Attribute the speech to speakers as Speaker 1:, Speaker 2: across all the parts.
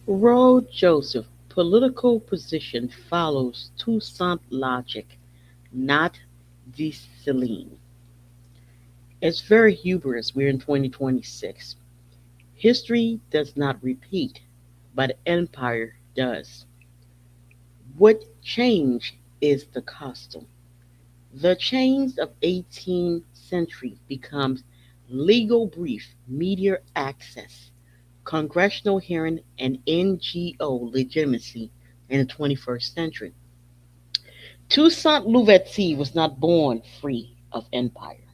Speaker 1: Roe Joseph political position follows Toussaint logic, not Dessalines. It's very hubris. We're in 2026. History does not repeat, but empire does. What changed is the costume. The change of 18th century becomes legal brief, media access, congressional hearing, and NGO legitimacy in the 21st century. Toussaint Louverture was not born free of empire.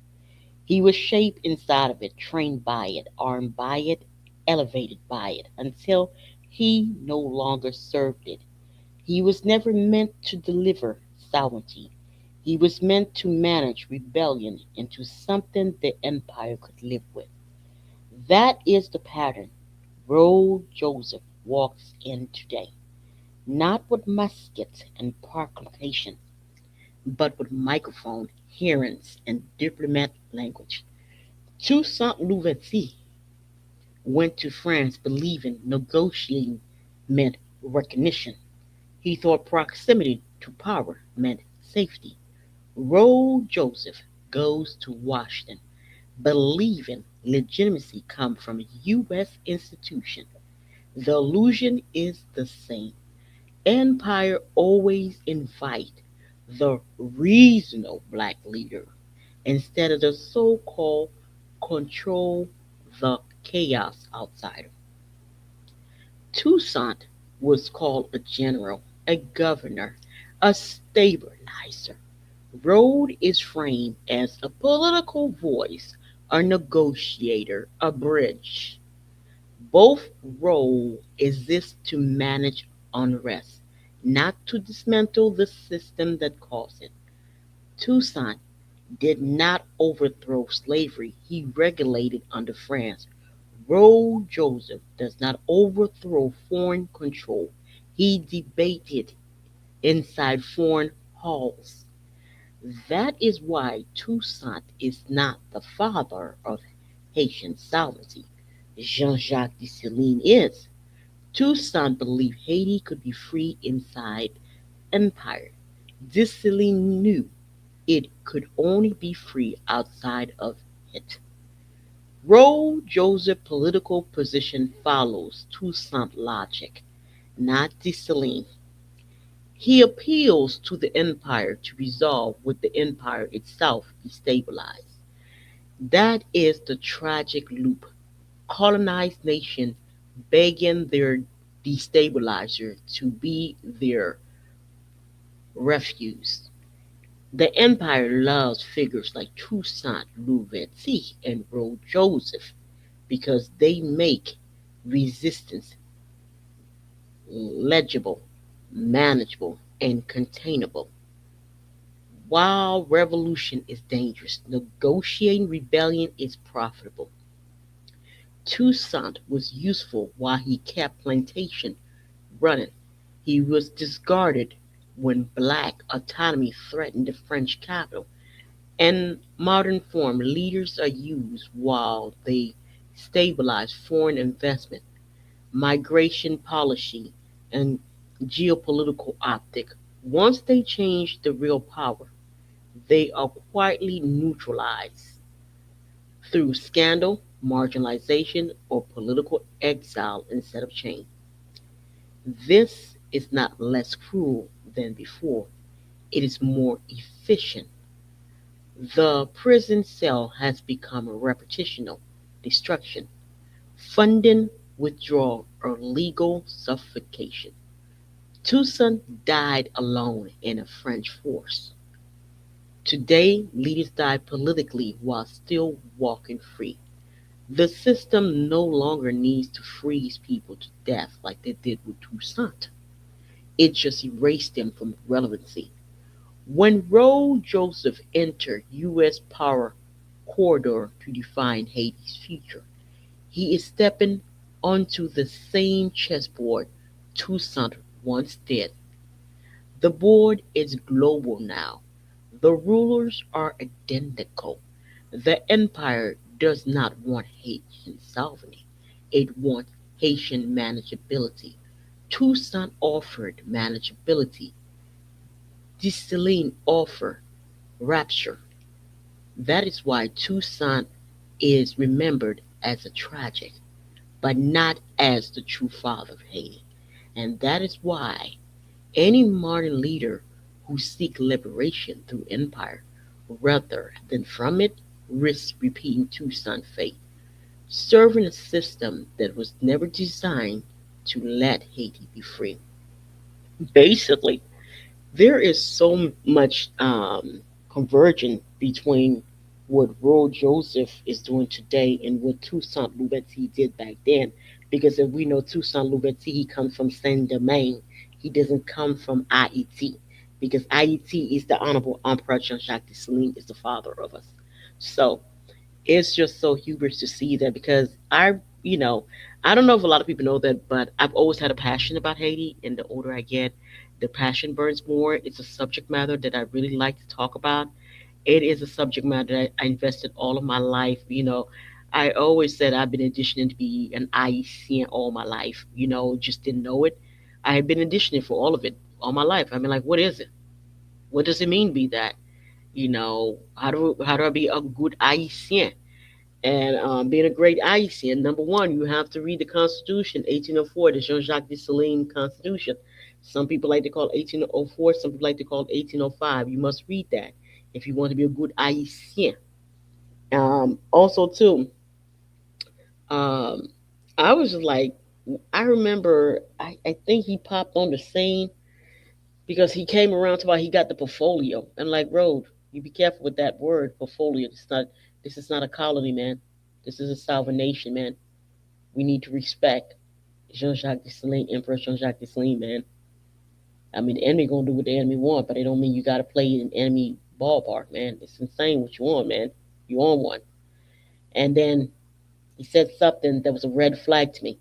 Speaker 1: He was shaped inside of it, trained by it, armed by it, elevated by it, until he no longer served it. He was never meant to deliver sovereignty. He was meant to manage rebellion into something the empire could live with. That is the pattern Roe Joseph walks in today, not with muskets and proclamation, but with microphone, hearings, and diplomat language. Toussaint Louverture went to France believing negotiating meant recognition. He thought proximity to power meant safety. Roe Joseph goes to Washington believing legitimacy comes from a U.S. institution. The illusion is the same. Empire always invite the regional black leader instead of the so-called control the chaos outsider. Toussaint was called a general, a governor, a stabilizer. Rhodes is framed as a political voice, a negotiator, a bridge. Both role exist to manage unrest, not to dismantle the system that caused it. Toussaint did not overthrow slavery, he regulated under France. Roe Joseph does not overthrow foreign control, he debated inside foreign halls. That is why Toussaint is not the father of Haitian sovereignty. Jean-Jacques Dessalines is. Toussaint believed Haiti could be free inside empire. Dessalines knew it could only be free outside of it. Roe Joseph's political position follows Toussaint logic, not Dessalines. He appeals to the empire to resolve what the empire itself destabilized. That is the tragic loop. Colonized nations begging their destabilizer to be their refuge. The empire loves figures like Toussaint Louverture and Rose Joseph because they make resistance legible, manageable, and containable. While revolution is dangerous, negotiating rebellion is profitable. Toussaint was useful while he kept plantation running. He was discarded when black autonomy threatened the French capital. In modern form, leaders are used while they stabilize foreign investment, migration policy, and geopolitical optic. Once they change the real power, they are quietly neutralized through scandal, marginalization, or political exile instead of change. This is not less cruel than before, it is more efficient. The prison cell has become a reputational destruction, funding withdrawal, or legal suffocation. Toussaint died alone in a French force. Today, leaders die politically while still walking free. The system no longer needs to freeze people to death like they did with Toussaint. It just erased them from relevancy. When Roe Joseph entered U.S. power corridor to define Haiti's future, he is stepping onto the same chessboard Toussaint once did. The board is global now. The rulers are identical. The empire does not want Haitian sovereignty. It wants Haitian manageability. Toussaint offered manageability. Dessalines offered rapture. That is why Toussaint is remembered as a tragic, but not as the true father of Haiti. And that is why any modern leader who seeks liberation through empire rather than from it risks repeating Toussaint's fate, serving a system that was never designed to let Haiti be free. Basically, there is so much convergence between what Roe Joseph is doing today and what Toussaint Louverture did back then. Because if we know Toussaint Louverture, he comes from Saint Domingue. He doesn't come from IET. Because IET is the Honorable Emperor Jean-Jacques Dessalines is the father of us. So it's just so hubris to see that because I don't know if a lot of people know that, but I've always had a passion about Haiti, and the older I get, the passion burns more. It's a subject matter that I really like to talk about. It is a subject matter that I invested all of my life. I always said I've been auditioning to be an IECN all my life. Just didn't know it. I have been auditioning for all of it all my life. I mean, like, what is it? What does it mean to be that? How do I be a good IECN? And being a great Haitian, number one, you have to read the Constitution, 1804, the Jean-Jacques Dessalines Constitution. Some people like to call it 1804, some people like to call it 1805. You must read that if you want to be a good Haitian. Also, too, um, I was just like, I remember, I think he popped on the scene because he came around to why he got the portfolio. And like, Road, you be careful with that word, portfolio. This is not a colony, man. This is a sovereign nation, man. We need to respect Jean-Jacques Dessalines, Emperor Jean-Jacques Dessalines, man. I mean, the enemy gonna do what the enemy want, but it don't mean you gotta play in enemy ballpark, man. It's insane what you on, man. You on one. And then he said something that was a red flag to me.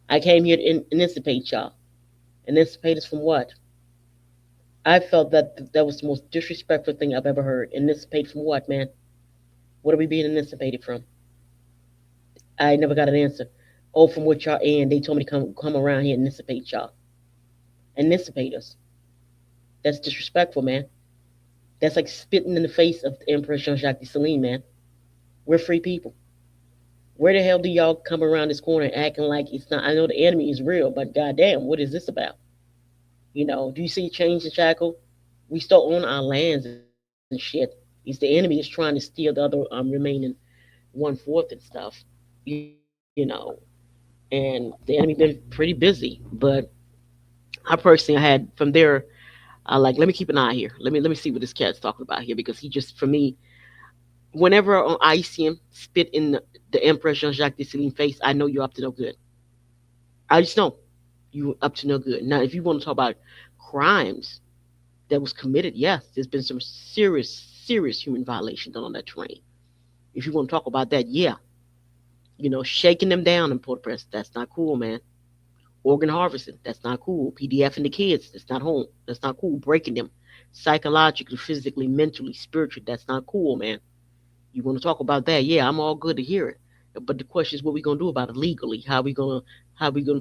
Speaker 1: I came here to anticipate y'all. Anticipate us from what? I felt that was the most disrespectful thing I've ever heard. Anticipate from what, man? What are we being anticipated from? I never got an answer. Oh, from what y'all and they told me to come around here and anticipate y'all. Anticipate us. That's disrespectful, man. That's like spitting in the face of the Emperor Jean-Jacques Dessalines, man. We're free people. Where the hell do y'all come around this corner acting like it's not? I know the enemy is real, but goddamn, what is this about? Do you see change in Shackle? We still own our lands and shit. It's the enemy is trying to steal the other remaining 1/4 and stuff. And the enemy been pretty busy. But I personally had from there. Like, let me keep an eye here. Let me see what this cat's talking about here because he just for me. Whenever I see him spit in the Emperor Jean-Jacques Dessalines' face, I know you're up to no good. I just know you up to no good. Now, if you want to talk about crimes that was committed, yes, there's been some serious, serious human violation done on that train. If you want to talk about that, yeah, shaking them down in Port-au-Prince, that's not cool, man. Organ harvesting, that's not cool. PDF and the kids, that's not home, that's not cool. Breaking them psychologically, physically, mentally, spiritually, that's not cool, man. You want to talk about that? Yeah, I'm all good to hear it. But the question is, what we gonna do about it legally? How we gonna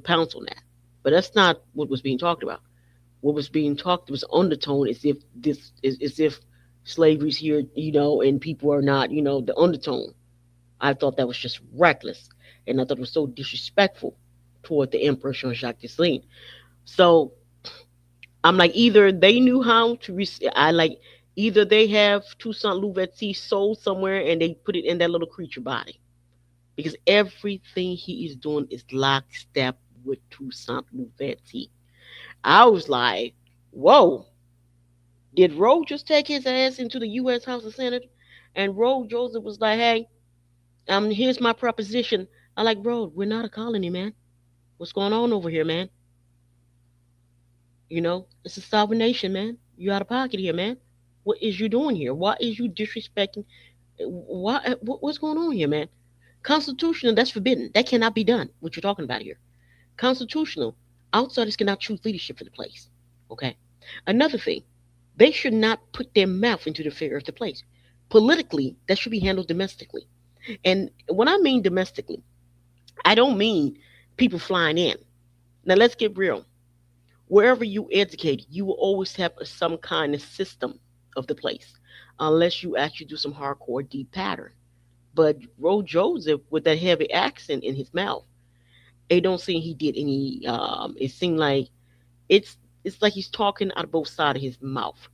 Speaker 1: pounce on that? But that's not what was being talked about. What was being talked was undertone, as if this is as if slavery's here, and people are not, the undertone. I thought that was just reckless, and I thought it was so disrespectful toward the Emperor Jean-Jacques Dessalines. So I'm like, either they knew how to. I like either they have Toussaint Louverture soul somewhere and they put it in that little creature body because everything he is doing is lockstep with Toussaint Louverture. I was like, whoa, did Roe just take his ass into the U.S. House of Senate? And Roe Joseph was like, hey, here's my proposition. I like, bro, we're not a colony, man. What's going on over here, man? It's a sovereign nation, man. You out of pocket here, man. What is you doing here? Why is you disrespecting? What's going on here, man? Constitutional, that's forbidden. That cannot be done. What you're talking about here? Constitutional, outsiders cannot choose leadership for the place. Okay. Another thing, they should not put their mouth into the affair of the place. Politically, that should be handled domestically. And when I mean domestically, I don't mean people flying in. Now let's get real. Wherever you educate, you will always have some kind of system of the place, unless you actually do some hardcore deep pattern. But Ro Joseph, with that heavy accent in his mouth, it don't seem he did any. It seemed like it's it's like he's talking out of both sides of his mouth.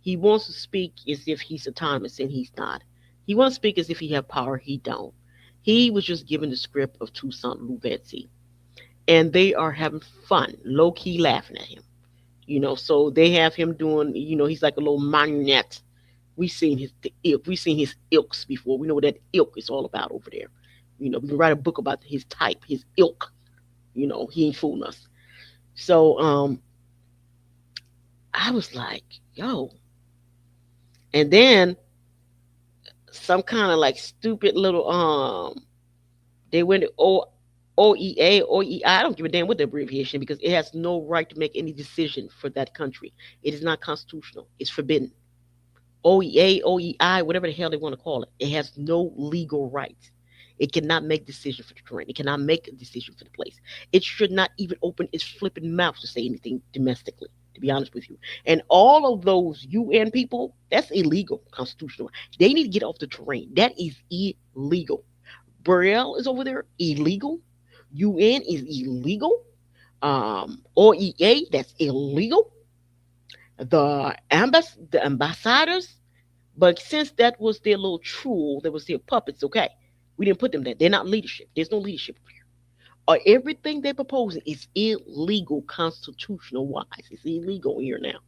Speaker 1: He wants to speak as if he's autonomous and he's not. He wants to speak as if he have power. He don't. He was just given the script of Toussaint Louverture, and they are having fun, low key laughing at him. So they have him doing. He's like a little marionette. We seen his ilk. We seen his ilks before. We know what that ilk is all about over there. We can write a book about his type, his ilk. He ain't fooling us. So I was like, yo. And then some kind of like stupid little they went to OEA, OEI. I don't give a damn what the abbreviation, because it has no right to make any decision for that country. It is not constitutional. It's forbidden. OEA, OEI, whatever the hell they want to call it. It has no legal rights. It cannot make decision for the terrain. It cannot make a decision for the place. It should not even open its flipping mouth to say anything domestically, to be honest with you. And all of those UN people, that's illegal, constitutional. They need to get off the terrain. That is illegal. Burrell is over there, illegal. UN is illegal. OEA, that's illegal. The ambassadors, but since that was their little tool, that was their puppets, okay. We didn't put them there. They're not leadership. There's no leadership here. Everything they're proposing is illegal constitutional wise. It's illegal here now.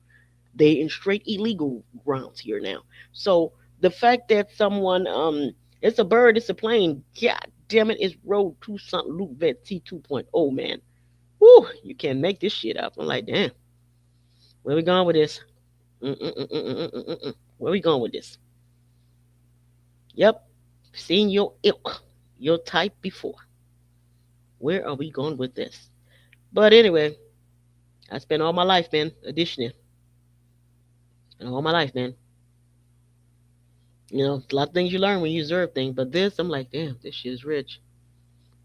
Speaker 1: They in straight illegal grounds here now. So the fact that someone it's a bird, it's a plane, god damn it, it's road to St. Louverture T 2.0, man. Woo, you can't make this shit up. I'm like, damn, where we going with this? Where we going with this? Yep, seen your ilk, your type before. Where are we going with this? But anyway, I spent all my life, man, auditioning. And all my life, man. A lot of things you learn when you observe things, but this, I'm like, damn, this shit is rich.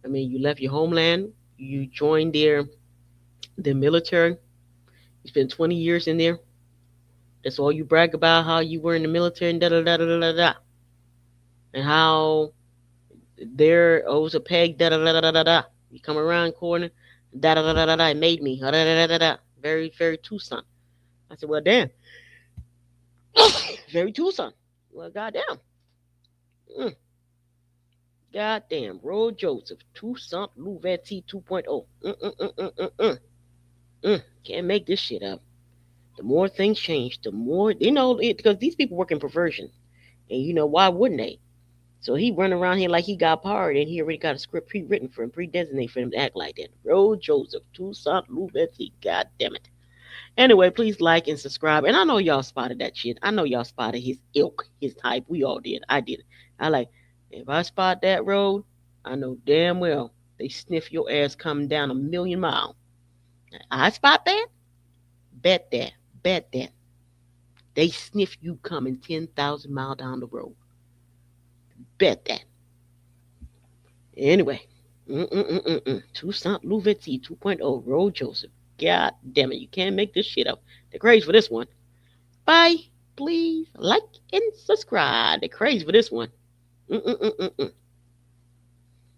Speaker 1: I mean, you left your homeland, you joined the military, you spent 20 years in there. That's all you brag about, how you were in the military and da da da da da da. And how there was a peg, da da da da da da. You come around corner, da da da da da da. It made me, da da da da da. Very, very Toussaint. I said, well, damn. Very Toussaint. Well, goddamn. Mm. Goddamn. Roy Joseph. Toussaint Louverture 2.0. Can't make this shit up. The more things change, the more, because these people work in perversion. And why wouldn't they? So he run around here like he got power, and he already got a script pre-written for him, pre-designated for him to act like that. Roy Joseph. Toussaint Louverture. God damn it. Anyway, please like and subscribe. And I know y'all spotted that shit. I know y'all spotted his ilk, his type. We all did. I did. I like, if I spot that road, I know damn well they sniff your ass coming down 1,000,000 miles. I spot that? Bet that. Bet that. They sniff you coming 10,000 miles down the road. Bet that. Anyway. Toussaint Louverture 2.0. Roy Joseph. God damn it, you can't make this shit up. They're crazy for this one. Bye. Please like and subscribe. They're crazy for this one.